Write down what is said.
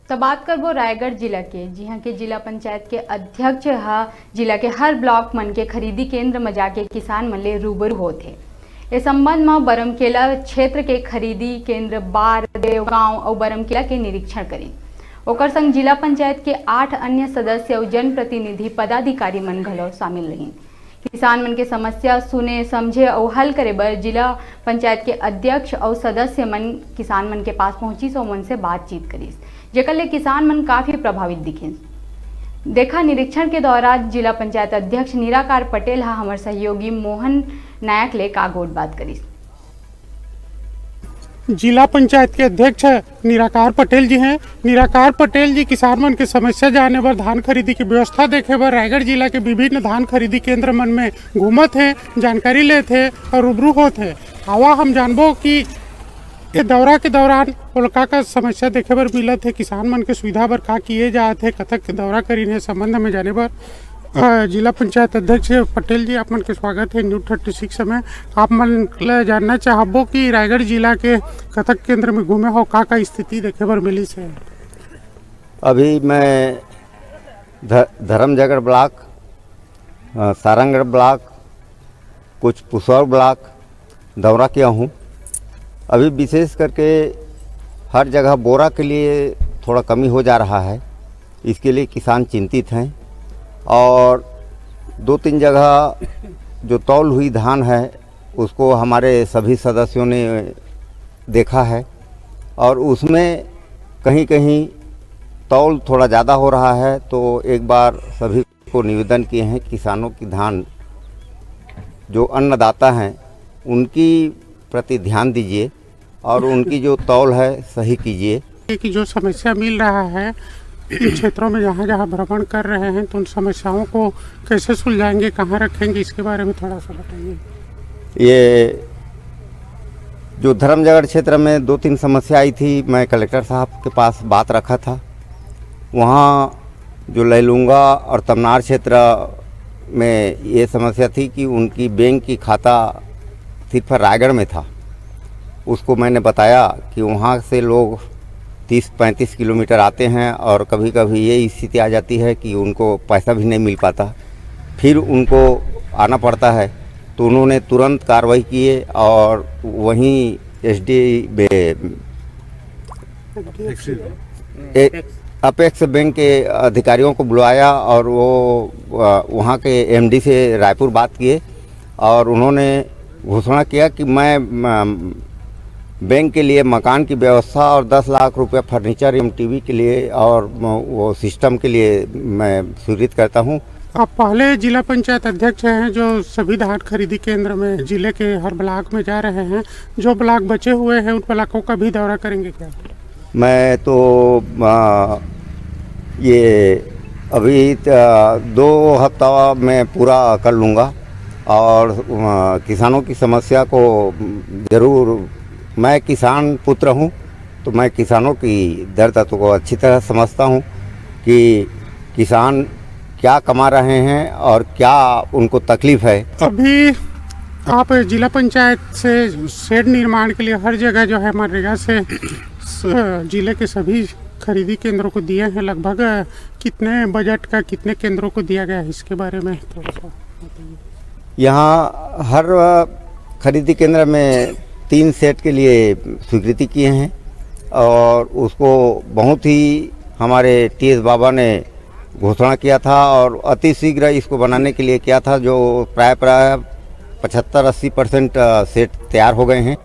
तो बात करबो रायगढ़ जिला के, जी हाँ के जिला पंचायत के अध्यक्ष जिला के हर ब्लॉक मन के खरीदी केंद्र में जाके किसान मन ले रूबरू होते। इस संबंध में बरमकेला क्षेत्र के खरीदी केंद्र बार देवगांव और बरमकेला के निरीक्षण करी। ओकर संग जिला पंचायत के 8 अन्य सदस्य और जनप्रतिनिधि पदाधिकारी मन घलो शामिल रही। किसान मन के समस्या सुने समझे और हल करे बर जिला पंचायत के अध्यक्ष और सदस्य मन किसान मन के पास पहुंची सो मन से बातचीत करी, जेकर ले किसान मन काफी प्रभावित दिखे। देखा निरीक्षण के दौरान जिला पंचायत अध्यक्ष निराकार पटेल हमारे सहयोगी मोहन नायक ले का गोट बात करी। जिला पंचायत के अध्यक्ष निराकार पटेल जी हैं। निराकार पटेल जी किसान मन के समस्या जाने बर धान खरीदी की व्यवस्था देखे बर रायगढ़ जिला के विभिन्न धान खरीदी केंद्र मन में घूमत हैं, जानकारी लेते और रूबरू होते हैं। आवा हम जानबो कि ये दौरा के दौरान उनका का समस्या देखे बर मिलत है, किसान मन के सुविधा बर का किए जाते, कतक दौरा करीने संबंध में जाने बर जिला पंचायत अध्यक्ष पटेल जी आप मन के स्वागत है न्यूज़ 36 में। आप मन जानना चाहबो कि रायगढ़ जिला के कतक केंद्र में घूमे हो का स्थिति देखे बर मिली से। अभी मैं धर्मजगढ़ ब्लॉक, सारंगढ़ ब्लॉक, कुछ पुसौर ब्लॉक दौरा किया हूँ। अभी विशेष करके हर जगह बोरा के लिए थोड़ा कमी हो जा रहा है, इसके लिए किसान चिंतित हैं। और 2-3 जगह जो तौल हुई धान है उसको हमारे सभी सदस्यों ने देखा है और उसमें कहीं कहीं तौल थोड़ा ज़्यादा हो रहा है। तो एक बार सभी को निवेदन किए हैं, किसानों की धान जो अन्नदाता हैं उनकी प्रति ध्यान दीजिए और उनकी जो तौल है सही कीजिए। कि जो समस्या मिल रहा है इन क्षेत्रों में जहाँ जहाँ भ्रमण कर रहे हैं तो उन समस्याओं को कैसे सुलझाएंगे, कहाँ रखेंगे, इसके बारे में थोड़ा सा बताइए। ये जो धर्मजगढ़ क्षेत्र में 2-3 समस्या आई थी, मैं कलेक्टर साहब के पास बात रखा था। वहाँ जो लैलूंगा और तमनार क्षेत्र में ये समस्या थी कि उनकी बैंक की खाता सिर्फ रायगढ़ में था। उसको मैंने बताया कि वहाँ से लोग 30-35 किलोमीटर आते हैं और कभी कभी ये स्थिति आ जाती है कि उनको पैसा भी नहीं मिल पाता, फिर उनको आना पड़ता है। तो उन्होंने तुरंत कार्रवाई किए और वहीं अपेक्स बैंक के अधिकारियों को बुलाया और वो वहाँ के एमडी से रायपुर बात किए और उन्होंने घोषणा किया कि मैं बैंक के लिए मकान की व्यवस्था और 10 लाख रुपए फर्नीचर टीवी के लिए और वो सिस्टम के लिए मैं स्वीकृत करता हूं। आप पहले जिला पंचायत अध्यक्ष हैं जो सभी धान खरीदी केंद्र में जिले के हर ब्लॉक में जा रहे हैं। जो ब्लॉक बचे हुए हैं उन ब्लॉकों का भी दौरा करेंगे क्या? मैं तो ये अभी 2 हफ्ता में पूरा कर लूँगा और किसानों की समस्या को ज़रूर, मैं किसान पुत्र हूँ तो मैं किसानों की दर्द को अच्छी तरह समझता हूँ कि किसान क्या कमा रहे हैं और क्या उनको तकलीफ है। अभी आप जिला पंचायत से शेड निर्माण के लिए हर जगह जो है मनरेगा से जिले के सभी खरीदी केंद्रों को दिए हैं। लगभग कितने बजट का कितने केंद्रों को दिया गया है, इसके बारे में थोड़ा सा बताइए। यहाँ हर खरीदी केंद्र में 3 सेट के लिए स्वीकृति किए हैं और उसको बहुत ही हमारे टीएस बाबा ने घोषणा किया था और अति शीघ्र इसको बनाने के लिए किया था, जो प्राय 75-80% सेट तैयार हो गए हैं।